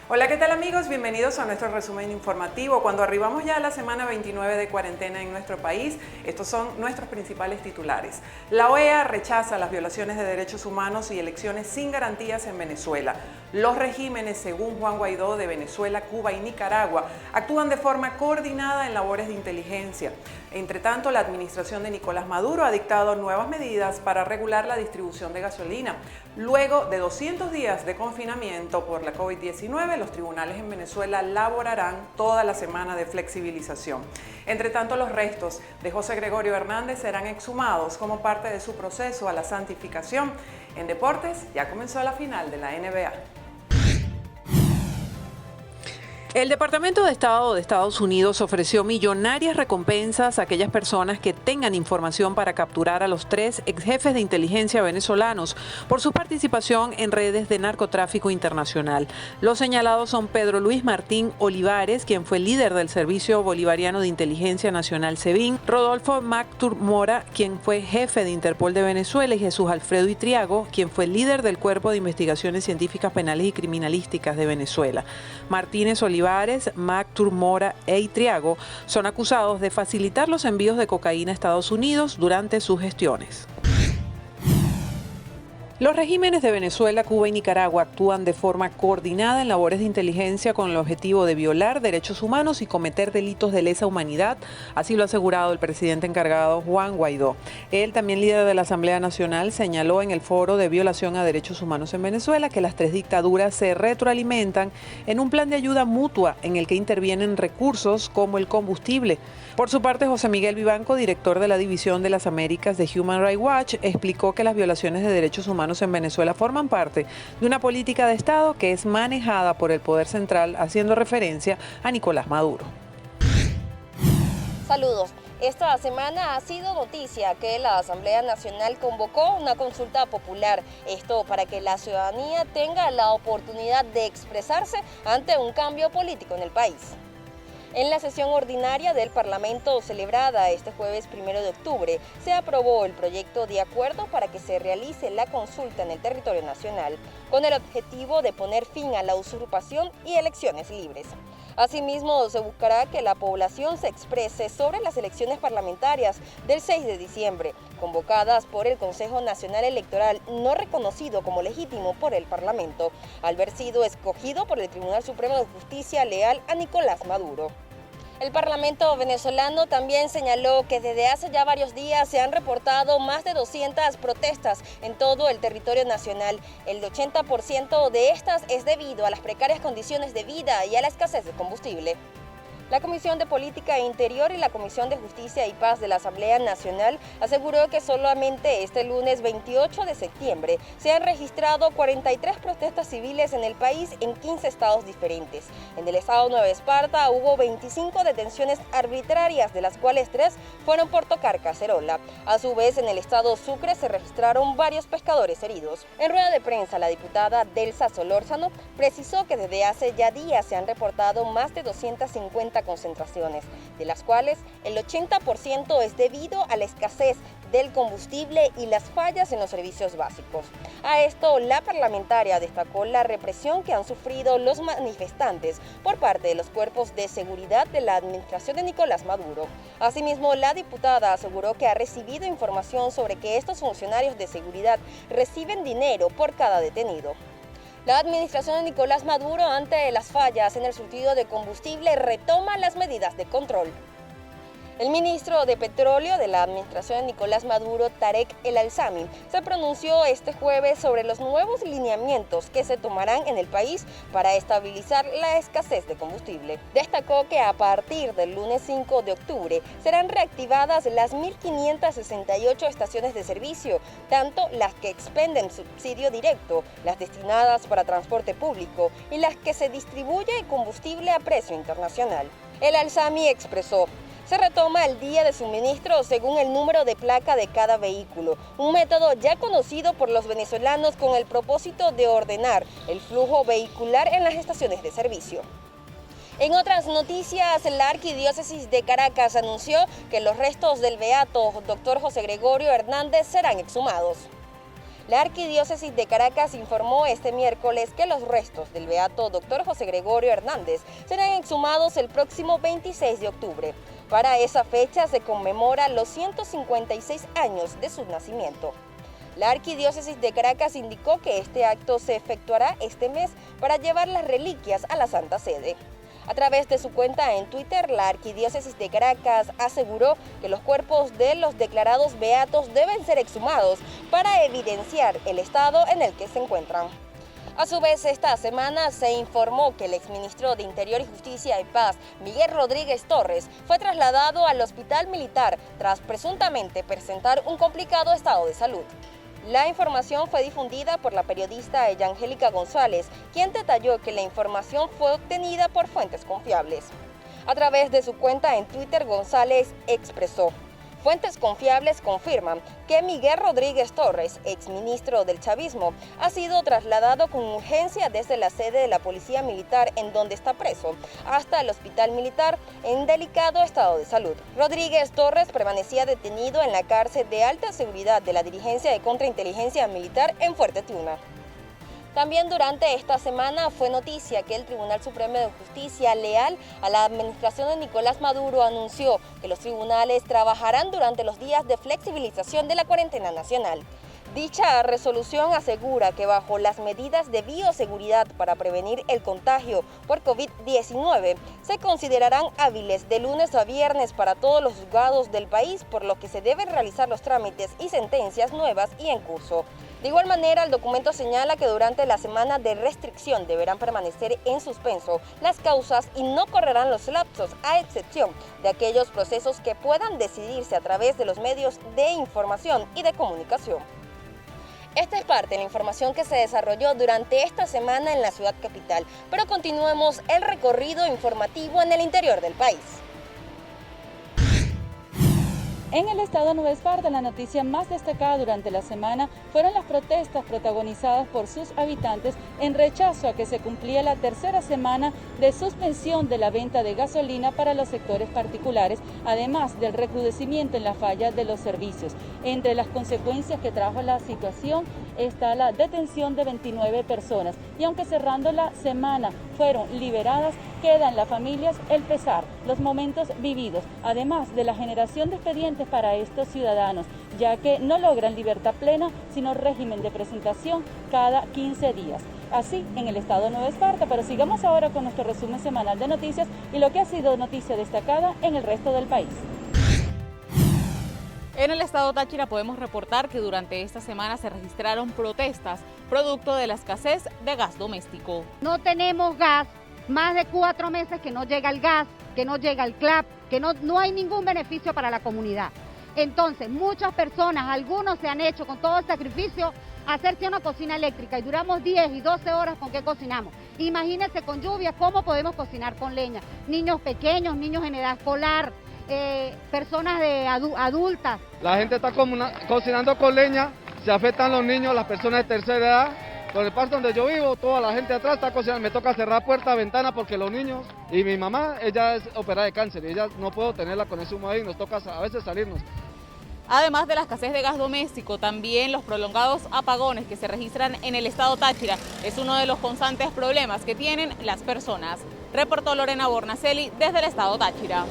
Hola, ¿qué tal amigos? Bienvenidos a nuestro resumen informativo. Cuando arribamos ya a la semana 29 de cuarentena en nuestro país, estos son nuestros principales titulares. La OEA rechaza las violaciones de derechos humanos y elecciones sin garantías en Venezuela. Los regímenes, según Juan Guaidó, de Venezuela, Cuba y Nicaragua, actúan de forma coordinada en labores de inteligencia. Entre tanto, la administración de Nicolás Maduro ha dictado nuevas medidas para regular la distribución de gasolina. Luego de 200 días de confinamiento por la COVID-19, los tribunales en Venezuela laborarán toda la semana de flexibilización. Entre tanto, los restos de José Gregorio Hernández serán exhumados como parte de su proceso a la santificación. En deportes, ya comenzó la final de la NBA. El Departamento de Estado de Estados Unidos ofreció millonarias recompensas a aquellas personas que tengan información para capturar a los 3 exjefes de inteligencia venezolanos por su participación en redes de narcotráfico internacional. Los señalados son Pedro Luis Martín Olivares, quien fue líder del Servicio Bolivariano de Inteligencia Nacional SEBIN, Rodolfo Mactur Mora, quien fue jefe de Interpol de Venezuela, y Jesús Alfredo Itriago, quien fue líder del Cuerpo de Investigaciones Científicas Penales y Criminalísticas de Venezuela. Martínez Olivares, Mactur Mora e Itriago son acusados de facilitar los envíos de cocaína a Estados Unidos durante sus gestiones. Los regímenes de Venezuela, Cuba y Nicaragua actúan de forma coordinada en labores de inteligencia con el objetivo de violar derechos humanos y cometer delitos de lesa humanidad, así lo ha asegurado el presidente encargado Juan Guaidó. Él, también líder de la Asamblea Nacional, señaló en el foro de violación a derechos humanos en Venezuela que las 3 dictaduras se retroalimentan en un plan de ayuda mutua en el que intervienen recursos como el combustible. Por su parte, José Miguel Vivanco, director de la División de las Américas de Human Rights Watch, explicó que las violaciones de derechos humanos en Venezuela forman parte de una política de Estado que es manejada por el poder central, haciendo referencia a Nicolás Maduro. Saludos. Esta semana ha sido noticia que la Asamblea Nacional convocó una consulta popular, esto para que la ciudadanía tenga la oportunidad de expresarse ante un cambio político en el país. En la sesión ordinaria del Parlamento celebrada este jueves 1 de octubre, se aprobó el proyecto de acuerdo para que se realice la consulta en el territorio nacional, con el objetivo de poner fin a la usurpación y elecciones libres. Asimismo, se buscará que la población se exprese sobre las elecciones parlamentarias del 6 de diciembre, convocadas por el Consejo Nacional Electoral, no reconocido como legítimo por el Parlamento, al haber sido escogido por el Tribunal Supremo de Justicia leal a Nicolás Maduro. El Parlamento venezolano también señaló que desde hace ya varios días se han reportado más de 200 protestas en todo el territorio nacional. El 80% de estas es debido a las precarias condiciones de vida y a la escasez de combustible. La Comisión de Política Interior y la Comisión de Justicia y Paz de la Asamblea Nacional aseguró que solamente este lunes 28 de septiembre se han registrado 43 protestas civiles en el país en 15 estados diferentes. En el estado Nueva Esparta hubo 25 detenciones arbitrarias, de las cuales 3 fueron por tocar cacerola. A su vez, en el estado Sucre se registraron varios pescadores heridos. En rueda de prensa, la diputada Delsa Solórzano precisó que desde hace ya días se han reportado más de 250 concentraciones, de las cuales el 80% es debido a la escasez del combustible y las fallas en los servicios básicos. A esto, la parlamentaria destacó la represión que han sufrido los manifestantes por parte de los cuerpos de seguridad de la administración de Nicolás Maduro. Asimismo, la diputada aseguró que ha recibido información sobre que estos funcionarios de seguridad reciben dinero por cada detenido. La administración de Nicolás Maduro, ante las fallas en el surtido de combustible, retoma las medidas de control. El ministro de Petróleo de la administración de Nicolás Maduro, Tarek El Alzami, se pronunció este jueves sobre los nuevos lineamientos que se tomarán en el país para estabilizar la escasez de combustible. Destacó que a partir del lunes 5 de octubre serán reactivadas las 1.568 estaciones de servicio, tanto las que expenden subsidio directo, las destinadas para transporte público y las que se distribuye combustible a precio internacional. El Alzami expresó: se retoma el día de suministro según el número de placa de cada vehículo, un método ya conocido por los venezolanos con el propósito de ordenar el flujo vehicular en las estaciones de servicio. En otras noticias, la Arquidiócesis de Caracas anunció que los restos del beato Dr. José Gregorio Hernández serán exhumados. La Arquidiócesis de Caracas informó este miércoles que los restos del beato Dr. José Gregorio Hernández serán exhumados el próximo 26 de octubre. Para esa fecha se conmemora los 156 años de su nacimiento. La Arquidiócesis de Caracas indicó que este acto se efectuará este mes para llevar las reliquias a la Santa Sede. A través de su cuenta en Twitter, la Arquidiócesis de Caracas aseguró que los cuerpos de los declarados beatos deben ser exhumados para evidenciar el estado en el que se encuentran. A su vez, esta semana se informó que el exministro de Interior y Justicia y Paz, Miguel Rodríguez Torres, fue trasladado al hospital militar tras presuntamente presentar un complicado estado de salud. La información fue difundida por la periodista Angélica González, quien detalló que la información fue obtenida por fuentes confiables. A través de su cuenta en Twitter, González expresó: fuentes confiables confirman que Miguel Rodríguez Torres, exministro del chavismo, ha sido trasladado con urgencia desde la sede de la Policía Militar, en donde está preso, hasta el hospital militar en delicado estado de salud. Rodríguez Torres permanecía detenido en la cárcel de alta seguridad de la Dirigencia de Contrainteligencia Militar en Fuerte Tiuna. También durante esta semana fue noticia que el Tribunal Supremo de Justicia, leal a la administración de Nicolás Maduro, anunció que los tribunales trabajarán durante los días de flexibilización de la cuarentena nacional. Dicha resolución asegura que bajo las medidas de bioseguridad para prevenir el contagio por COVID-19 se considerarán hábiles de lunes a viernes para todos los juzgados del país, por lo que se deben realizar los trámites y sentencias nuevas y en curso. De igual manera, el documento señala que durante la semana de restricción deberán permanecer en suspenso las causas y no correrán los lapsos, a excepción de aquellos procesos que puedan decidirse a través de los medios de información y de comunicación. Esta es parte de la información que se desarrolló durante esta semana en la ciudad capital, pero continuemos el recorrido informativo en el interior del país. En el estado de Nueva Esparta, la noticia más destacada durante la semana fueron las protestas protagonizadas por sus habitantes en rechazo a que se cumplía la tercera semana de suspensión de la venta de gasolina para los sectores particulares, además del recrudecimiento en la falla de los servicios. Entre las consecuencias que trajo la situación está la detención de 29 personas y aunque cerrando la semana fueron liberadas, quedan las familias el pesar, los momentos vividos, además de la generación de expedientes para estos ciudadanos, ya que no logran libertad plena, sino régimen de presentación cada 15 días. Así en el estado de Nueva Esparta, pero sigamos ahora con nuestro resumen semanal de noticias y lo que ha sido noticia destacada en el resto del país. En el estado Táchira podemos reportar que durante esta semana se registraron protestas producto de la escasez de gas doméstico. No tenemos gas, más de 4 meses que no llega el gas, que no llega el CLAP, que no hay ningún beneficio para la comunidad. Entonces, muchas personas, algunos se han hecho con todo el sacrificio, hacerse una cocina eléctrica y duramos 10 y 12 horas con qué cocinamos. Imagínense con lluvia cómo podemos cocinar con leña. Niños pequeños, niños en edad escolar, personas adultas. La gente está cocinando con leña, se afectan los niños, las personas de tercera edad. Por el parque donde yo vivo, toda la gente atrás está cocinando, me toca cerrar puerta, ventana porque los niños y mi mamá, ella es operada de cáncer y ella no puedo tenerla con ese humo ahí, nos toca a veces salirnos. Además de la escasez de gas doméstico, también los prolongados apagones que se registran en el estado Táchira es uno de los constantes problemas que tienen las personas. Reportó Lorena Bornacelli desde el estado Táchira.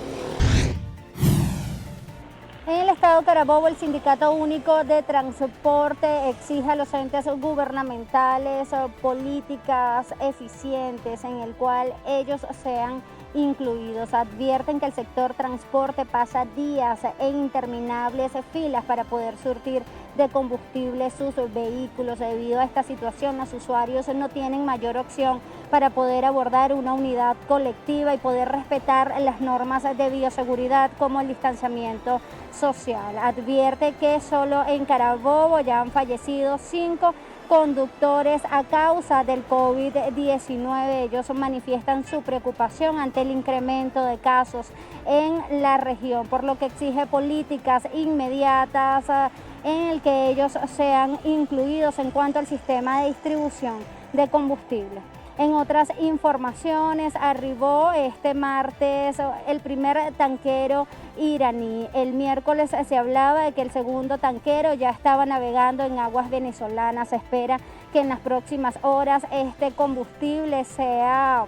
En el estado Carabobo, el Sindicato Único de Transporte exige a los entes gubernamentales políticas eficientes en el cual ellos sean incluidos. Advierten que el sector transporte pasa días en interminables filas para poder surtir de combustible sus vehículos. Debido a esta situación, los usuarios no tienen mayor opción para poder abordar una unidad colectiva y poder respetar las normas de bioseguridad como el distanciamiento social. Advierte que solo en Carabobo ya han fallecido 5 conductores a causa del COVID-19. Ellos manifiestan su preocupación ante el incremento de casos en la región, por lo que exige políticas inmediatas en el que ellos sean incluidos en cuanto al sistema de distribución de combustible. En otras informaciones, arribó este martes el primer tanquero iraní. El miércoles se hablaba de que el segundo tanquero ya estaba navegando en aguas venezolanas. Se espera que en las próximas horas este combustible sea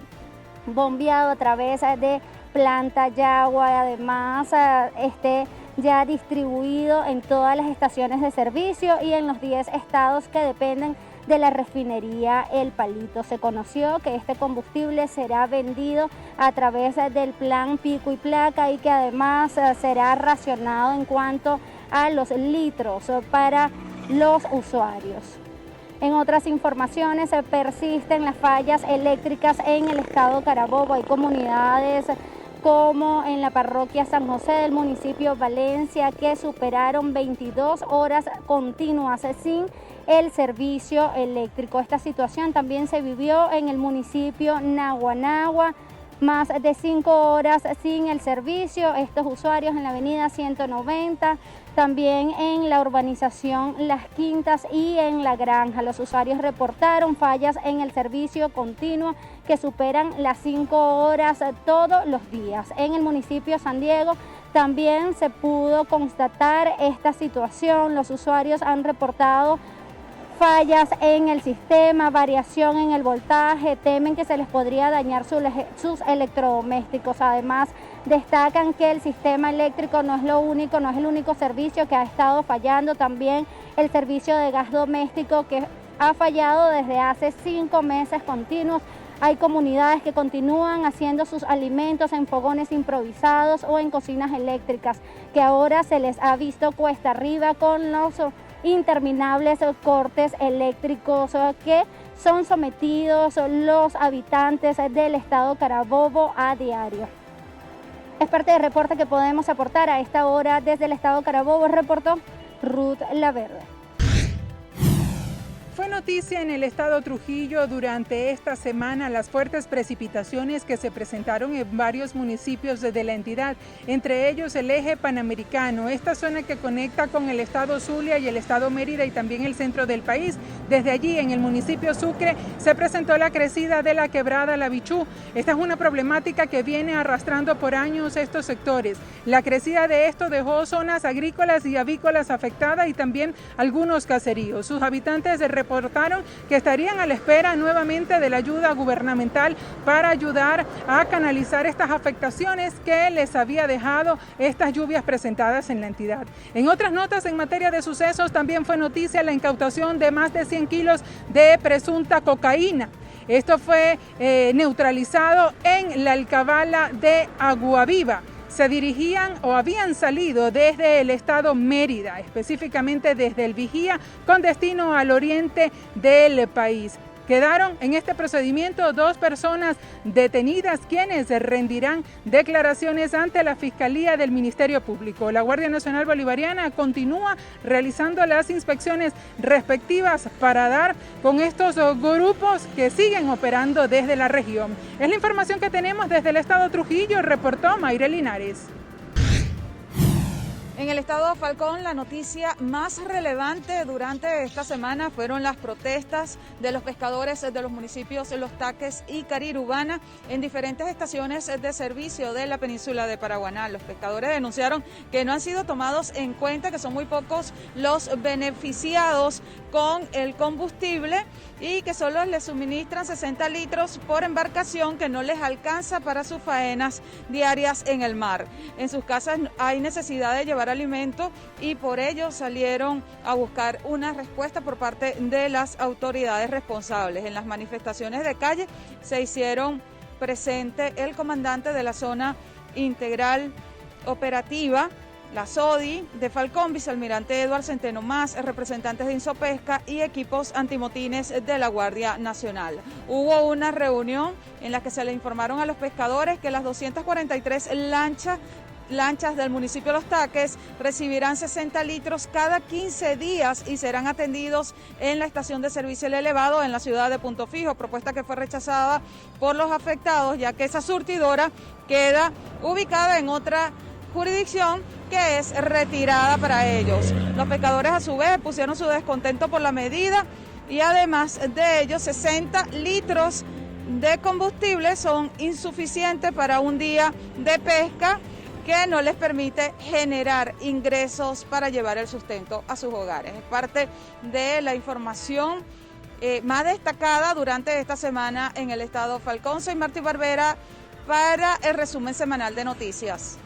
bombeado a través de planta Yagua, además esté ya distribuido en todas las estaciones de servicio y en los 10 estados que dependen de la refinería El Palito. Se conoció que este combustible será vendido a través del plan Pico y Placa y que además será racionado en cuanto a los litros para los usuarios. En otras informaciones, persisten las fallas eléctricas en el estado Carabobo. Hay comunidades como en la parroquia San José del municipio Valencia que superaron 22 horas continuas sin el servicio eléctrico. Esta situación también se vivió en el municipio Naguanagua, más de 5 horas sin el servicio. Estos usuarios en la avenida 190, también en la urbanización Las Quintas y en La Granja. Los usuarios reportaron fallas en el servicio continuo que superan las 5 horas todos los días. En el municipio San Diego también se pudo constatar esta situación. Los usuarios han reportado fallas en el sistema, variación en el voltaje, temen que se les podría dañar sus electrodomésticos. Además, destacan que el sistema eléctrico no es el único servicio que ha estado fallando, también el servicio de gas doméstico que ha fallado desde hace 5 meses continuos. Hay comunidades que continúan haciendo sus alimentos en fogones improvisados o en cocinas eléctricas, que ahora se les ha visto cuesta arriba con los interminables cortes eléctricos que son sometidos los habitantes del estado Carabobo a diario. Es parte del reporte que podemos aportar a esta hora desde el estado Carabobo, reportó Ruth Laverde. Fue noticia en el estado Trujillo durante esta semana las fuertes precipitaciones que se presentaron en varios municipios de la entidad, entre ellos el eje panamericano, esta zona que conecta con el estado Zulia y el estado Mérida y también el centro del país. Desde allí, en el municipio Sucre, se presentó la crecida de la quebrada La Bichú. Esta es una problemática que viene arrastrando por años estos sectores. La crecida de esto dejó zonas agrícolas y avícolas afectadas y también algunos caseríos. Sus habitantes reportaron que estarían a la espera nuevamente de la ayuda gubernamental para ayudar a canalizar estas afectaciones que les había dejado estas lluvias presentadas en la entidad. En otras notas en materia de sucesos, también fue noticia la incautación de más de 100 kilos de presunta cocaína. Esto fue neutralizado en la alcabala de Aguaviva. Se dirigían o habían salido desde el estado Mérida, específicamente desde el Vigía, con destino al oriente del país. Quedaron en este procedimiento 2 personas detenidas, quienes rendirán declaraciones ante la Fiscalía del Ministerio Público. La Guardia Nacional Bolivariana continúa realizando las inspecciones respectivas para dar con estos grupos que siguen operando desde la región. Es la información que tenemos desde el estado Trujillo, reportó Mayra Linares. En el estado de Falcón, la noticia más relevante durante esta semana fueron las protestas de los pescadores de los municipios Los Taques y Carirubana en diferentes estaciones de servicio de la península de Paraguaná. Los pescadores denunciaron que no han sido tomados en cuenta, que son muy pocos los beneficiados con el combustible y que solo les suministran 60 litros por embarcación, que no les alcanza para sus faenas diarias en el mar. En sus casas hay necesidad de llevar alimento y por ello salieron a buscar una respuesta por parte de las autoridades responsables. En las manifestaciones de calle se hicieron presente el comandante de la zona integral operativa, la SODI de Falcón, vicealmirante Eduardo Centeno Más, representantes de Insopesca y equipos antimotines de la Guardia Nacional. Hubo una reunión en la que se le informaron a los pescadores que las 243 lanchas del municipio de Los Taques recibirán 60 litros cada 15 días y serán atendidos en la estación de servicio El Elevado en la ciudad de Punto Fijo, propuesta que fue rechazada por los afectados, ya que esa surtidora queda ubicada en otra jurisdicción que es retirada para ellos. Los pescadores a su vez pusieron su descontento por la medida y además de ellos 60 litros de combustible son insuficientes para un día de pesca que no les permite generar ingresos para llevar el sustento a sus hogares. Es parte de la información más destacada durante esta semana en el estado Falcón. Soy Martí Barbera para el resumen semanal de noticias.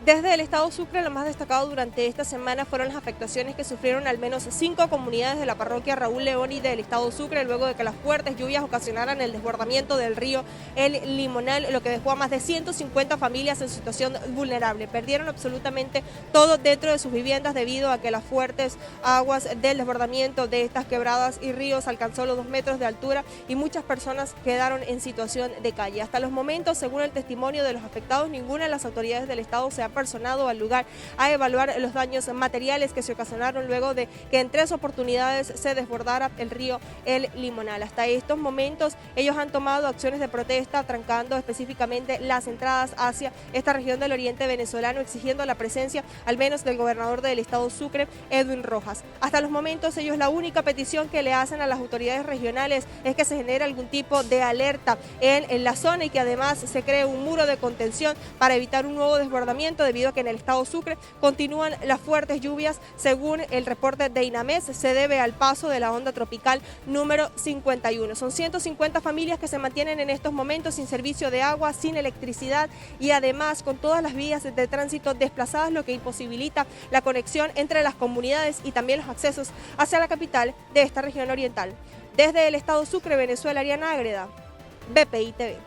Desde el estado Sucre, lo más destacado durante esta semana fueron las afectaciones que sufrieron al menos 5 comunidades de la parroquia Raúl Leoni del estado Sucre, luego de que las fuertes lluvias ocasionaran el desbordamiento del río El Limonal, lo que dejó a más de 150 familias en situación vulnerable. Perdieron absolutamente todo dentro de sus viviendas debido a que las fuertes aguas del desbordamiento de estas quebradas y ríos alcanzó los 2 metros de altura y muchas personas quedaron en situación de calle. Hasta los momentos, según el testimonio de los afectados, ninguna de las autoridades del estado se ha personado al lugar a evaluar los daños materiales que se ocasionaron luego de que en 3 oportunidades se desbordara el río El Limonal. Hasta estos momentos ellos han tomado acciones de protesta, trancando específicamente las entradas hacia esta región del oriente venezolano, exigiendo la presencia al menos del gobernador del estado Sucre, Edwin Rojas. Hasta los momentos ellos la única petición que le hacen a las autoridades regionales es que se genere algún tipo de alerta en la zona y que además se cree un muro de contención para evitar un nuevo desbordamiento, debido a que en el estado Sucre continúan las fuertes lluvias. Según el reporte de INAMES, se debe al paso de la onda tropical número 51. Son 150 familias que se mantienen en estos momentos sin servicio de agua, sin electricidad y además con todas las vías de tránsito desplazadas, lo que imposibilita la conexión entre las comunidades y también los accesos hacia la capital de esta región oriental. Desde el estado Sucre, Venezuela, Ariana Ágreda, BPI TV.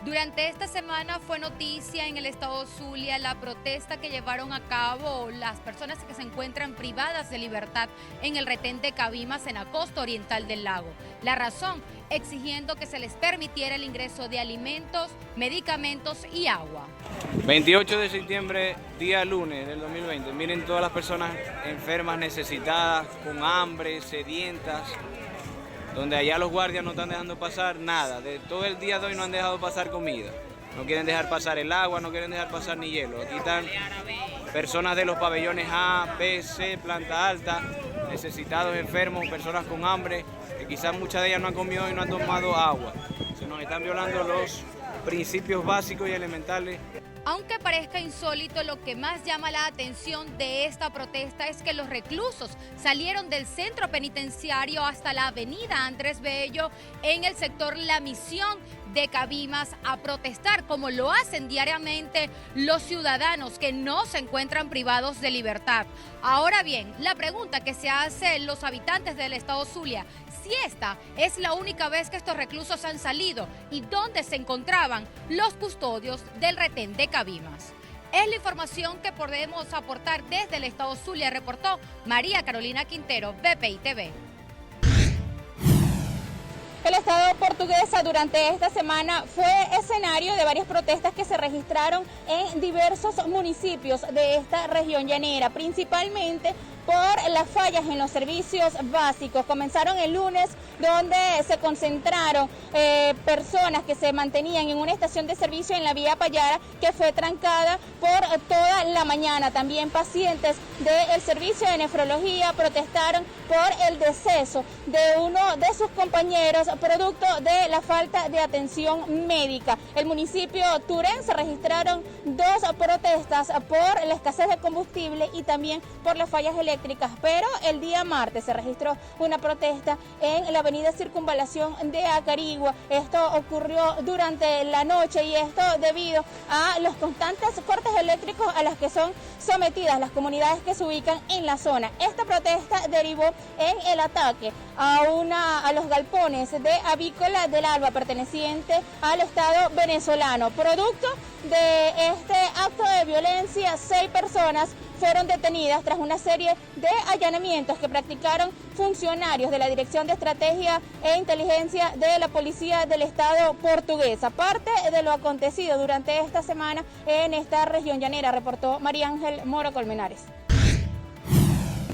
Durante esta semana fue noticia en el estado Zulia la protesta que llevaron a cabo las personas que se encuentran privadas de libertad en el retén de Cabimas en la costa oriental del lago. La razón, exigiendo que se les permitiera el ingreso de alimentos, medicamentos y agua. 28 de septiembre, día lunes del 2020. Miren todas las personas enfermas, necesitadas, con hambre, sedientas, donde allá los guardias no están dejando pasar nada. De todo el día de hoy no han dejado pasar comida. No quieren dejar pasar el agua, no quieren dejar pasar ni hielo. Aquí están personas de los pabellones A, B, C, planta alta, necesitados, enfermos, personas con hambre, que quizás muchas de ellas no han comido y no han tomado agua. Se nos están violando los principios básicos y elementales. Aunque parezca insólito, lo que más llama la atención de esta protesta es que los reclusos salieron del centro penitenciario hasta la avenida Andrés Bello en el sector La Misión de Cabimas a protestar, como lo hacen diariamente los ciudadanos que no se encuentran privados de libertad. Ahora bien, la pregunta que se hacen los habitantes del estado Zulia, si esta es la única vez que estos reclusos han salido y dónde se encontraban los custodios del retén de Cabimas. Es la información que podemos aportar desde el estado Zulia, reportó María Carolina Quintero, BPI TV. El estado Portuguesa durante esta semana fue escenario de varias protestas que se registraron en diversos municipios de esta región llanera, principalmente por las fallas en los servicios básicos. Comenzaron el lunes, donde se concentraron personas que se mantenían en una estación de servicio en la vía Payara, que fue trancada por toda la mañana. También pacientes del servicio de nefrología protestaron por el deceso de uno de sus compañeros, producto de la falta de atención médica. El municipio Turén se registraron 2 protestas por la escasez de combustible y también por las fallas eléctricas, pero el día martes se registró una protesta en la avenida Circunvalación de Acarigua. Esto ocurrió durante la noche y esto debido a los constantes cortes eléctricos a las que son sometidas las comunidades que se ubican en la zona. Esta protesta derivó en el ataque a los galpones de Avícola del Alba, perteneciente al Estado venezolano. Producto de este acto de violencia, 6 personas fueron detenidas tras una serie de allanamientos que practicaron funcionarios de la Dirección de Estrategia e Inteligencia de la Policía del Estado Portuguesa. Parte de lo acontecido durante esta semana en esta región llanera, reportó María Ángel Moro Colmenares.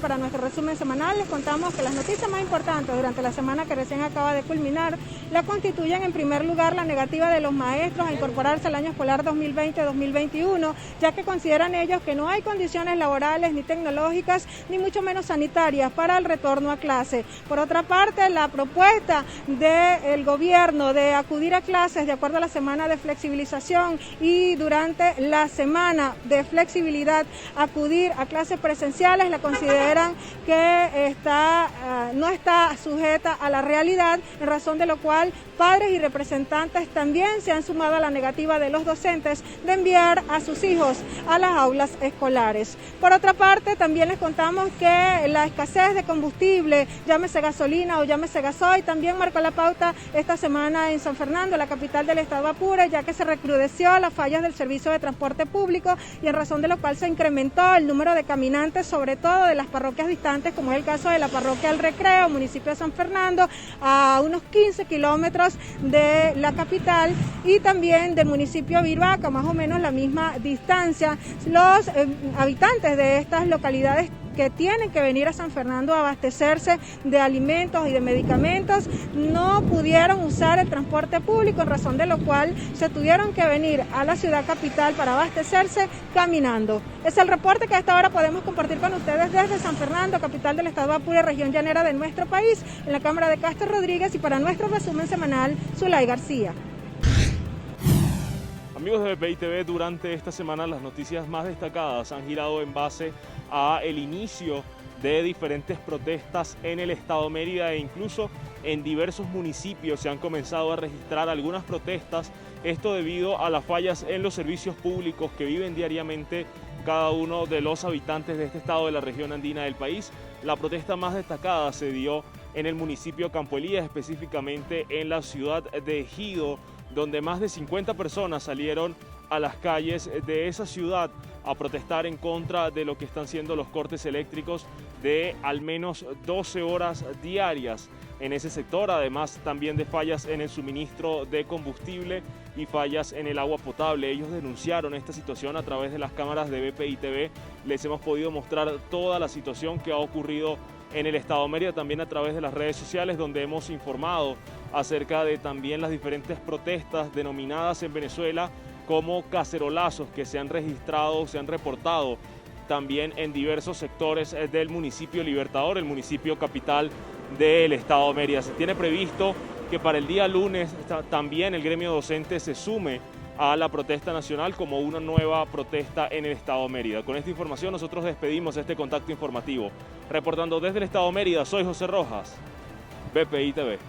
para nuestro resumen semanal les contamos que las noticias más importantes durante la semana que recién acaba de culminar la constituyen en primer lugar la negativa de los maestros a incorporarse al año escolar 2020-2021, ya que consideran ellos que no hay condiciones laborales ni tecnológicas ni mucho menos sanitarias para el retorno a clase. Por otra parte, la propuesta del gobierno de acudir a clases de acuerdo a la semana de flexibilización y durante la semana de flexibilidad acudir a clases presenciales la consideran que no está sujeta a la realidad, en razón de lo cual padres y representantes también se han sumado a la negativa de los docentes de enviar a sus hijos a las aulas escolares. Por otra parte, también les contamos que la escasez de combustible, llámese gasolina o llámese gasoil, también marcó la pauta esta semana en San Fernando, la capital del estado Apure, ya que se recrudeció las fallas del servicio de transporte público y en razón de lo cual se incrementó el número de caminantes, sobre todo de las parroquias distantes, como es el caso de la parroquia El Recreo, municipio de San Fernando, a unos 15 kilómetros de la capital, y también del municipio de Virbaca, más o menos la misma distancia. Los habitantes de estas localidades que tienen que venir a San Fernando a abastecerse de alimentos y de medicamentos no pudieron usar el transporte público, en razón de lo cual se tuvieron que venir a la ciudad capital para abastecerse caminando. Es el reporte que a esta hora podemos compartir con ustedes desde San Fernando, capital del estado Apure, región llanera de nuestro país, en la cámara de Castro Rodríguez, y para nuestro resumen semanal, Zulay García. Amigos de BPI TV, durante esta semana las noticias más destacadas han girado en base a el inicio de diferentes protestas en el estado Mérida, e incluso en diversos municipios se han comenzado a registrar algunas protestas, esto debido a las fallas en los servicios públicos que viven diariamente cada uno de los habitantes de este estado de la región andina del país. La protesta más destacada se dio en el municipio Campo Elías, específicamente en la ciudad de Ejido, donde más de 50 personas salieron a las calles de esa ciudad a protestar en contra de lo que están siendo los cortes eléctricos de al menos 12 horas diarias en ese sector, además también de fallas en el suministro de combustible y fallas en el agua potable. Ellos denunciaron esta situación a través de las cámaras de BPI TV. Les hemos podido mostrar toda la situación que ha ocurrido en el estado Mérida, también a través de las redes sociales, donde hemos informado acerca de también las diferentes protestas denominadas en Venezuela como cacerolazos que se han registrado, se han reportado también en diversos sectores del municipio Libertador, el municipio capital del estado Mérida. Se tiene previsto que para el día lunes también el gremio docente se sume a la protesta nacional como una nueva protesta en el estado Mérida. Con esta información nosotros despedimos este contacto informativo. Reportando desde el estado Mérida, soy José Rojas, BPI TV.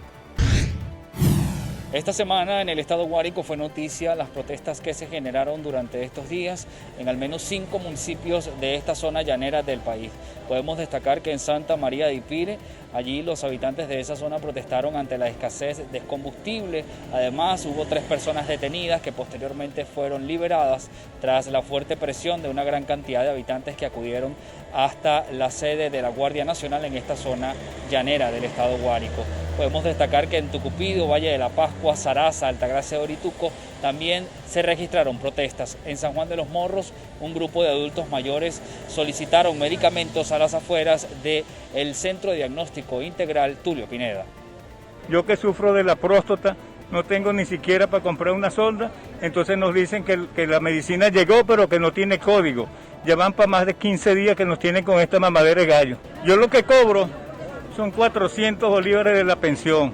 Esta semana en el estado Guárico fue noticia las protestas que se generaron durante estos días en al menos 5 municipios de esta zona llanera del país. Podemos destacar que en Santa María de Ipire, allí los habitantes de esa zona protestaron ante la escasez de combustible. Además, hubo 3 personas detenidas que posteriormente fueron liberadas tras la fuerte presión de una gran cantidad de habitantes que acudieron hasta la sede de la Guardia Nacional en esta zona llanera del estado Guárico. Podemos destacar que en Tucupido, Valle de la Pascua, Saraza, Altagracia de Orituco también se registraron protestas. En San Juan de los Morros, un grupo de adultos mayores solicitaron medicamentos a las afueras del Centro de Diagnóstico Integral Tulio Pineda. Yo que sufro de la próstata, no tengo ni siquiera para comprar una sonda, entonces nos dicen que la medicina llegó pero que no tiene código. Ya van para más de 15 días que nos tienen con esta mamadera de gallo. Yo lo que cobro son 400 bolívares de la pensión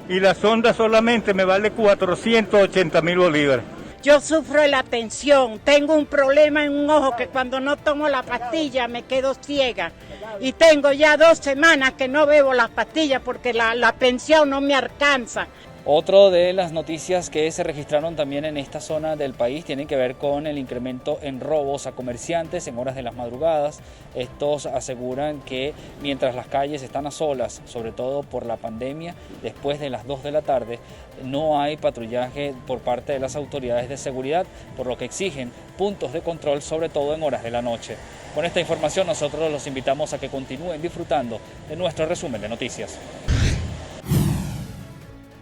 y la sonda solamente me vale 480.000 bolívares. Yo sufro de la tensión, tengo un problema en un ojo que cuando no tomo la pastilla me quedo ciega y tengo ya 2 semanas que no bebo las pastillas porque la pensión no me alcanza. Otro de las noticias que se registraron también en esta zona del país tienen que ver con el incremento en robos a comerciantes en horas de las madrugadas. Estos aseguran que mientras las calles están a solas, sobre todo por la pandemia, después de las 2 de la tarde, no hay patrullaje por parte de las autoridades de seguridad, por lo que exigen puntos de control, sobre todo en horas de la noche. Con esta información nosotros los invitamos a que continúen disfrutando de nuestro resumen de noticias.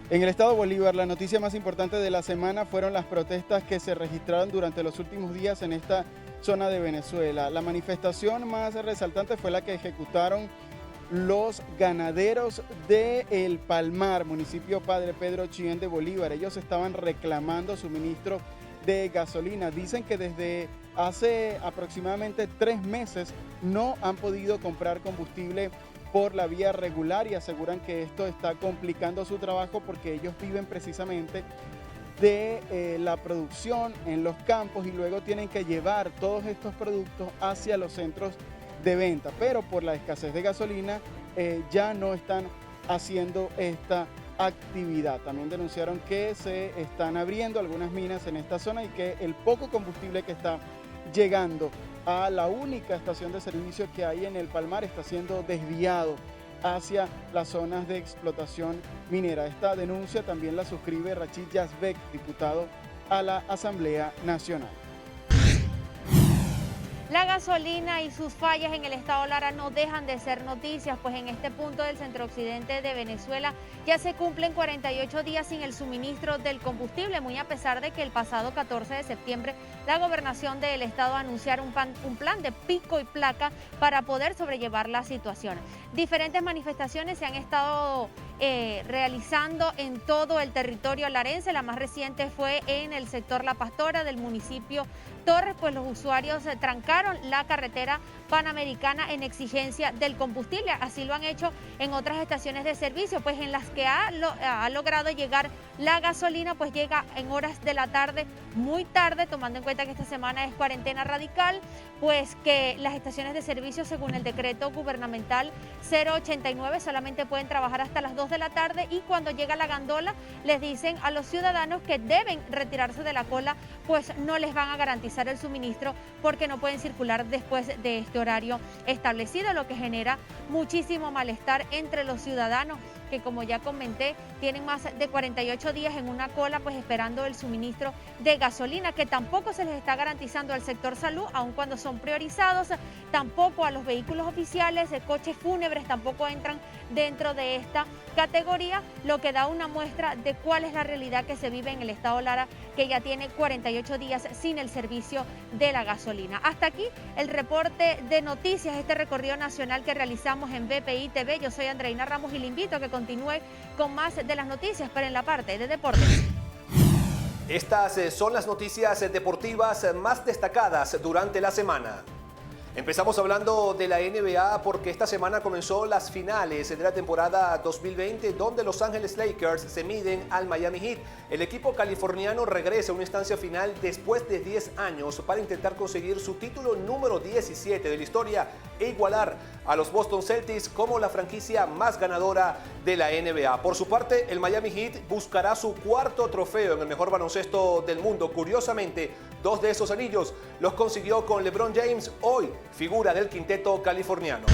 En el estado Bolívar, la noticia más importante de la semana fueron las protestas que se registraron durante los últimos días en esta zona de Venezuela. La manifestación más resaltante fue la que ejecutaron los ganaderos de El Palmar, municipio Padre Pedro Chillán de Bolívar. Ellos estaban reclamando suministro de gasolina. Dicen que desde hace aproximadamente 3 meses no han podido comprar combustible por la vía regular y aseguran que esto está complicando su trabajo porque ellos viven precisamente de la producción en los campos y luego tienen que llevar todos estos productos hacia los centros de venta, pero por la escasez de gasolina ya no están haciendo esta actividad. También denunciaron que se están abriendo algunas minas en esta zona y que el poco combustible que está llegando a la única estación de servicio que hay en El Palmar está siendo desviado hacia las zonas de explotación minera. Esta denuncia también la suscribe Rachid Yazbek, diputado a la Asamblea Nacional. La gasolina y sus fallas en el estado Lara no dejan de ser noticias, pues en este punto del centro-occidente de Venezuela ya se cumplen 48 días sin el suministro del combustible, muy a pesar de que el pasado 14 de septiembre la gobernación del estado anunciara un plan de pico y placa para poder sobrellevar la situación. Diferentes manifestaciones se han estado realizando en todo el territorio larense. La más reciente fue en el sector La Pastora del municipio Torres, pues los usuarios trancaron la carretera panamericana en exigencia del combustible. Así lo han hecho en otras estaciones de servicio, pues en las que ha logrado llegar la gasolina, pues llega en horas de la tarde, muy tarde, tomando en cuenta que esta semana es cuarentena radical, pues que las estaciones de servicio, según el decreto gubernamental 089, solamente pueden trabajar hasta las 2 de la tarde y cuando llega la gandola les dicen a los ciudadanos que deben retirarse de la cola, pues no les van a garantizar el suministro porque no pueden circular después de este horario establecido, lo que genera muchísimo malestar entre los ciudadanos que, como ya comenté, tienen más de 48 días en una cola pues esperando el suministro de gasolina, que tampoco se les está garantizando al sector salud, aun cuando son priorizados, tampoco a los vehículos oficiales, coches fúnebres tampoco entran dentro de esta categoría, lo que da una muestra de cuál es la realidad que se vive en el estado Lara, que ya tiene 48 días sin el servicio de la gasolina. Hasta aquí el reporte de noticias, este recorrido nacional que realizamos en BPI TV. Yo soy Andreina Ramos y le invito a que continúe con más de las noticias, pero en la parte de deportes. Estas son las noticias deportivas más destacadas durante la semana. Empezamos hablando de la NBA porque esta semana comenzó las finales de la temporada 2020 donde Los Ángeles Lakers se miden al Miami Heat. El equipo californiano regresa a una instancia final después de 10 años para intentar conseguir su título número 17 de la historia e igualar a los Boston Celtics como la franquicia más ganadora de la NBA. Por su parte, el Miami Heat buscará su 4º trofeo en el mejor baloncesto del mundo. Curiosamente, 2 de esos anillos los consiguió con LeBron James, hoy figura del quinteto californiano.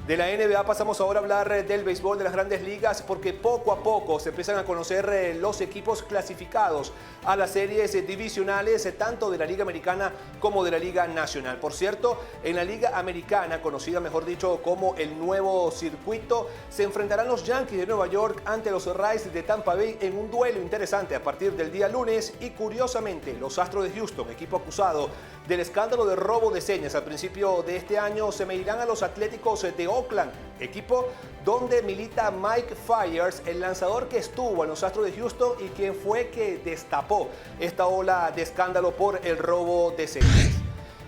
De la NBA pasamos ahora a hablar del béisbol de las Grandes Ligas porque poco a poco se empiezan a conocer los equipos clasificados a las series divisionales tanto de la Liga Americana como de la Liga Nacional. Por cierto, en la Liga Americana, conocida mejor dicho como el nuevo circuito, se enfrentarán los Yankees de Nueva York ante los Rays de Tampa Bay en un duelo interesante a partir del día lunes y curiosamente los Astros de Houston, equipo acusado del escándalo de robo de señas al principio de este año, se medirán a los Atléticos de Oakland, equipo donde milita Mike Fiers, el lanzador que estuvo en los Astros de Houston y quien fue que destapó esta ola de escándalo por el robo de señas.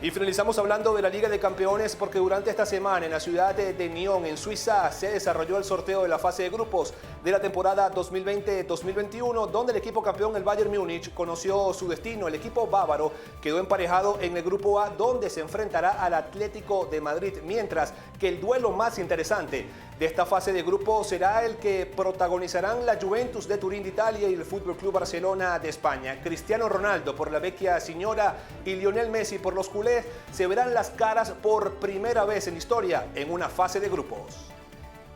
Y finalizamos hablando de la Liga de Campeones porque durante esta semana en la ciudad de Nyon, en Suiza, se desarrolló el sorteo de la fase de grupos de la temporada 2020-2021, donde el equipo campeón, el Bayern Múnich, conoció su destino. El equipo bávaro quedó emparejado en el grupo A, donde se enfrentará al Atlético de Madrid, mientras que el duelo más interesante de esta fase de grupo será el que protagonizarán la Juventus de Turín de Italia y el Fútbol Club Barcelona de España. Cristiano Ronaldo por la Vecchia Signora y Lionel Messi por los culés se verán las caras por primera vez en la historia en una fase de grupos.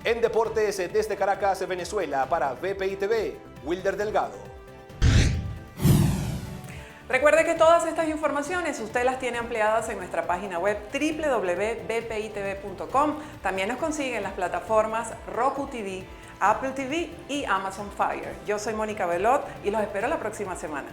En deportes desde Caracas, Venezuela, para BPI TV, Wilder Delgado. Recuerde que todas estas informaciones usted las tiene ampliadas en nuestra página web www.bpitv.com. También nos consigue en las plataformas Roku TV, Apple TV y Amazon Fire. Yo soy Mónica Belot y los espero la próxima semana.